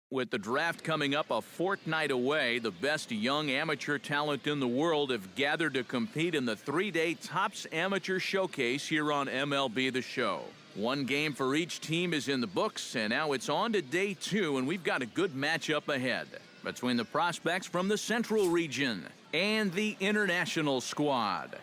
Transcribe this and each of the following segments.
With the draft coming up a fortnight away, the best young amateur talent in the world have gathered to compete in the 3-day Topps Amateur Showcase here on MLB The Show. One game for each team is in the books, and now it's on to day 2, and we've got a good matchup ahead between the prospects from the Central Region and the International squad.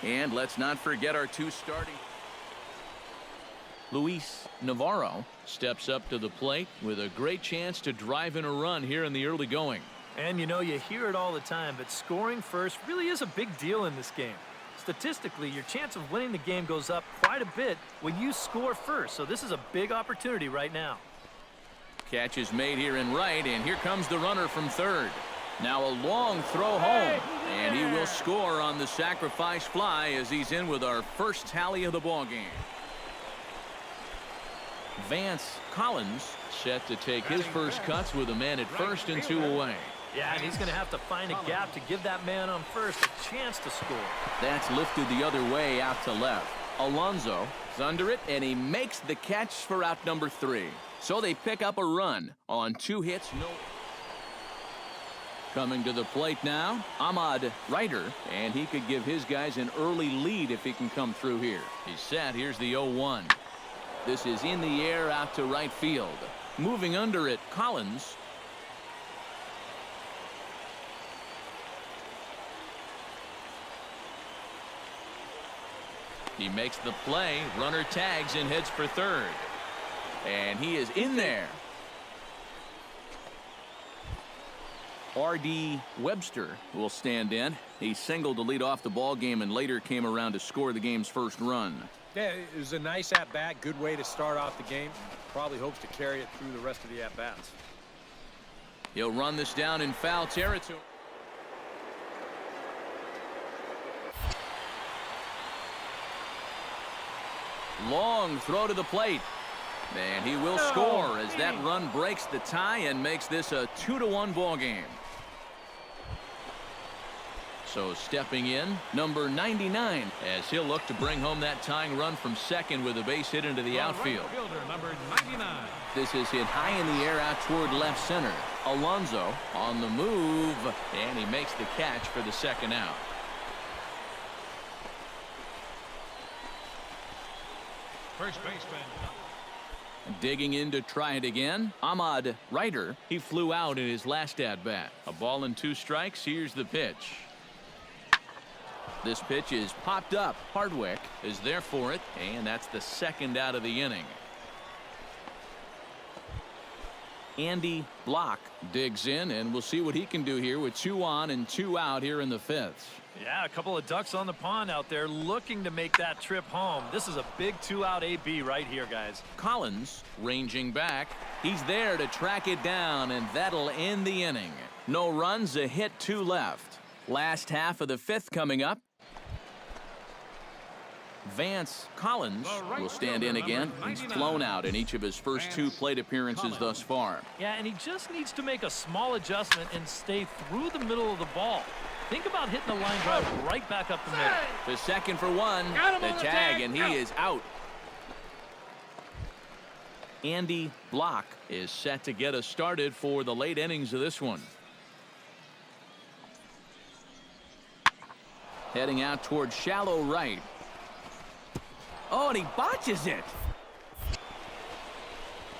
And let's not forget our 2 starting. Luis Navarro steps up to the plate with a great chance to drive in a run here in the early going. And you know, you hear it all the time, but scoring first really is a big deal in this game. Statistically, your chance of winning the game goes up quite a bit when you score first, so this is a big opportunity right now. Catch is made here in right, and here comes the runner from third. Now a long throw home, and he will score on the sacrifice fly as he's in with our first tally of the ball game. Vance Collins set to take his first cuts with a man at first and 2 away. Yeah, and he's going to have to find a gap to give that man on first a chance to score. That's lifted the other way out to left. Alonso is under it, and he makes the catch for out number 3. So they pick up a run on 2 hits, no. Coming to the plate now, Ahmad Ryder, and he could give his guys an early lead if he can come through here. He's set. Here's the 0-1. This is in the air out to right field. Moving under it, Collins. He makes the play. Runner tags and heads for third. And he is in there. R.D. Webster will stand in. He singled to lead off the ball game and later came around to score the game's first run. Yeah, it was a nice at-bat. Good way to start off the game. Probably hopes to carry it through the rest of the at-bats. He'll run this down in foul territory. Long throw to the plate. And he will score as that run breaks the tie and makes this a 2-1 ball game. So stepping in, number 99, as he'll look to bring home that tying run from second with a base hit into the outfield. Right fielder, number 99. This is hit high in the air out toward left center. Alonso on the move, and he makes the catch for the second out. First baseman. Digging in to try it again, Ahmad Ryder. He flew out in his last at-bat. A ball and 2 strikes. Here's the pitch. This pitch is popped up. Hardwick is there for it, and that's the second out of the inning. Andy Block digs in, and we'll see what he can do here with 2 on and 2 out here in the 5th. Yeah, a couple of ducks on the pond out there looking to make that trip home. This is a big 2-out AB right here, guys. Collins ranging back. He's there to track it down, and that'll end the inning. No runs, a hit, 2 left. Last half of the 5th coming up. Vance Collins will stand in again. He's flown out in each of his first 2 plate appearances thus far. Yeah, and he just needs to make a small adjustment and stay through the middle of the ball. Think about hitting the line drive right back up the middle. The second for 1. The tag, and he is out. Andy Block is set to get us started for the late innings of this one. Heading out towards shallow right. Oh, and he botches it.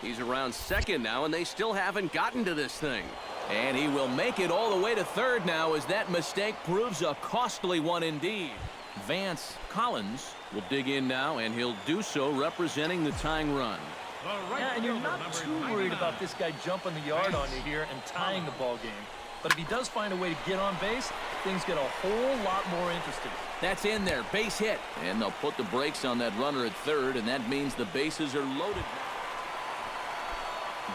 He's around second now, and they still haven't gotten to this thing. And he will make it all the way to third now as that mistake proves a costly one indeed. Vance Collins will dig in now, and he'll do so representing the tying run. Yeah, and you're not too worried about this guy jumping the yard on you here and tying the ball game. But if he does find a way to get on base, things get a whole lot more interesting. That's in there, base hit. And they'll put the brakes on that runner at third, and that means the bases are loaded.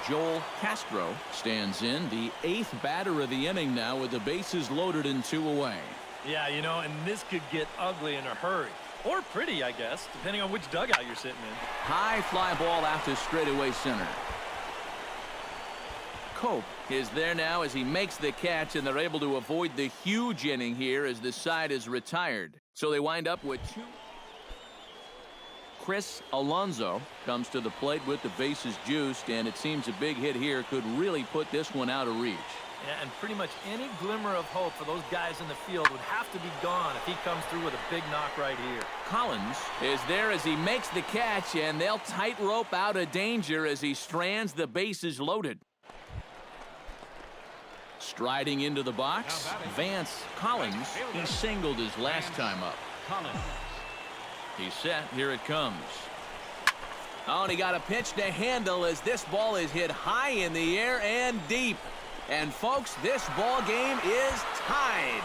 Joel Castro stands in, the 8th batter of the inning now with the bases loaded and 2 away. Yeah, you know, and this could get ugly in a hurry. Or pretty, I guess, depending on which dugout you're sitting in. High fly ball out to straightaway center. Cope is there now as he makes the catch, and they're able to avoid the huge inning here as the side is retired. So they wind up with 2. Chris Alonso comes to the plate with the bases juiced, and it seems a big hit here could really put this one out of reach. Yeah, and pretty much any glimmer of hope for those guys in the field would have to be gone if he comes through with a big knock right here. Collins is there as he makes the catch, and they'll tightrope out of danger as he strands the bases loaded. Striding into the box, Vance Collins. He singled his last time up. Collins. He's set. Here it comes. Oh, and he got a pitch to handle as this ball is hit high in the air and deep. And folks, this ball game is tied.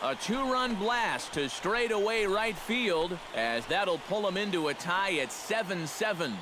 A 2-run blast to straightaway right field as that'll pull him into a tie at 7-7.